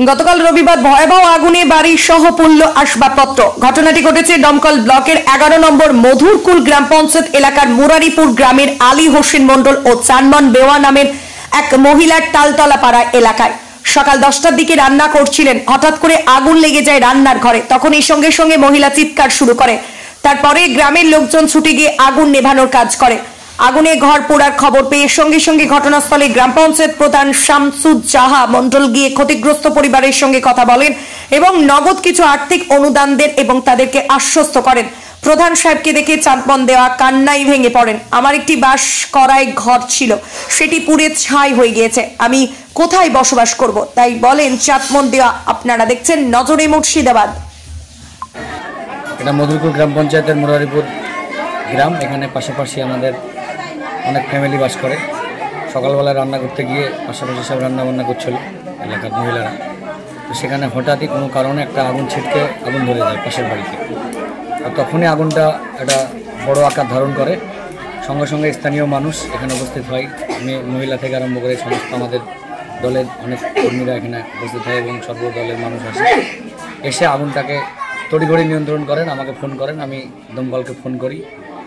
গতকাল রবিবার ভয়াবহ আগুনে বাড়ি সহ পুড়ল আসবাবপত্র। ঘটনাটি ঘটেছে দমকল ব্লকের 11 নম্বর মধুরকুল গ্রাম পঞ্চায়েত এলাকার মুরারিপুর গ্রামের আলী হোসেন মণ্ডল ও চানমন বেওয়া নামের এক মহিলার তালতলা পাড়া এলাকায়। সকাল 10টার দিকে রান্না করছিলেন, হঠাৎ করে আগুন লেগে যায় রান্নার ঘরে। তখন এই সঙ্গে সঙ্গে মহিলা চিৎকার শুরু করে। তারপরে গ্রামের লোকজন ছুটে গিয়ে আগুন নেভানোর কাজ করে। আগুনে ঘর পোড়ার খবর পেয়ে সঙ্গে সঙ্গে ঘটনাস্থলে গ্রাম পঞ্চায়েত প্রধান শামসুজ্জাহা মণ্ডল গিয়ে ক্ষতিগ্রস্ত পরিবারের সঙ্গে কথা বলেন এবং নগদ কিছু আর্থিক অনুদান দেন এবং তাদেরকে আশ্বস্ত করেন। প্রধান সাহেবকে দেখে চাঁদমন দেওয়া কান্নায় ভেঙে পড়েন। আমার একটি বাস করায় ঘর ছিল, সেটি পুড়ে ছাই হয়ে গিয়েছে, আমি কোথায় বসবাস করব? তাই বলেন চাঁদমন দেওয়া। আপনারা দেখছেন নজরে মুর্শিদাবাদ। এটা মধুরকুল গ্রাম পঞ্চায়েতের মুরারিপুর গ্রাম। এখানে পাশাপাশি আমাদের অনেক ফ্যামিলি বাস করে। সকালবেলা রান্না করতে গিয়ে পাশাপাশি সব রান্নাবান্না করছিল এলাকার মহিলারা। তো সেখানে হঠাৎই কোনো কারণে একটা আগুন ছিটকে আগুন ধরে যায় পাশের বাড়িতে। আর তখনই আগুনটা একটা বড় আকার ধারণ করে। সঙ্গে সঙ্গে স্থানীয় মানুষ এখানে উপস্থিত হয়। মহিলা থেকে আরম্ভ করে সমস্ত আমাদের দলের অনেক কর্মীরা এখানে উপস্থিত হয় এবং সর্বদলের মানুষ আসে। এসে আগুনটাকে তড়িঘড়ি নিয়ন্ত্রণ করেন, আমাকে ফোন করেন, আমি দমকলকে ফোন করি।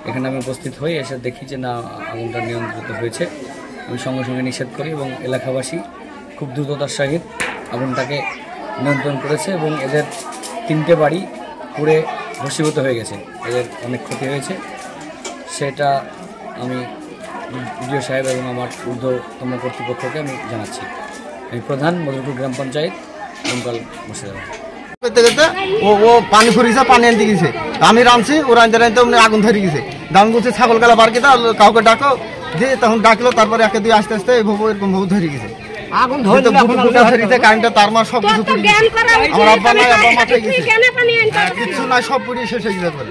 এখানে আমি উপস্থিত হই, এসে দেখি যে না, আগুনটা নিয়ন্ত্রিত হয়েছে। আমি সঙ্গে সঙ্গে নিষেধ করি এবং এলাকাবাসী খুব দ্রুততার সহিত আগুনটাকে নিয়ন্ত্রণ করেছে এবং এদের 3টে বাড়ি পুড়ে ভস্মীভূত হয়ে গেছে, এদের অনেক ক্ষতি হয়েছে। সেটা আমি বিডিও সাহেব এবং আমার ঊর্ধ্বতম কর্তৃপক্ষকে আমি জানাচ্ছি। আমি প্রধান মধুরকুল গ্রাম পঞ্চায়েত দমকল মুর্শিদাবাদ। ও পানি ফুরিয়েছে, পানি আনতে গেছে, আমি রাঁধছি, ও রাঁধতে আগুন ধরে গেছে। দাম করছে ছাগল গালা বার কেটে কাউকে ডাকো দিয়ে, তখন ডাকলো। তারপরে একে দুই আস্তে আস্তে এরকম ধরে গেছে আগুন ধরে কারেন্টটা তার মার সব কিছু পুড়ে গেছে। আমার আব্বা নাই, আব্বা মাঠে গেছে, কিচ্ছু নাই, সব পুড়িয়ে শেষ হয়ে গেছে।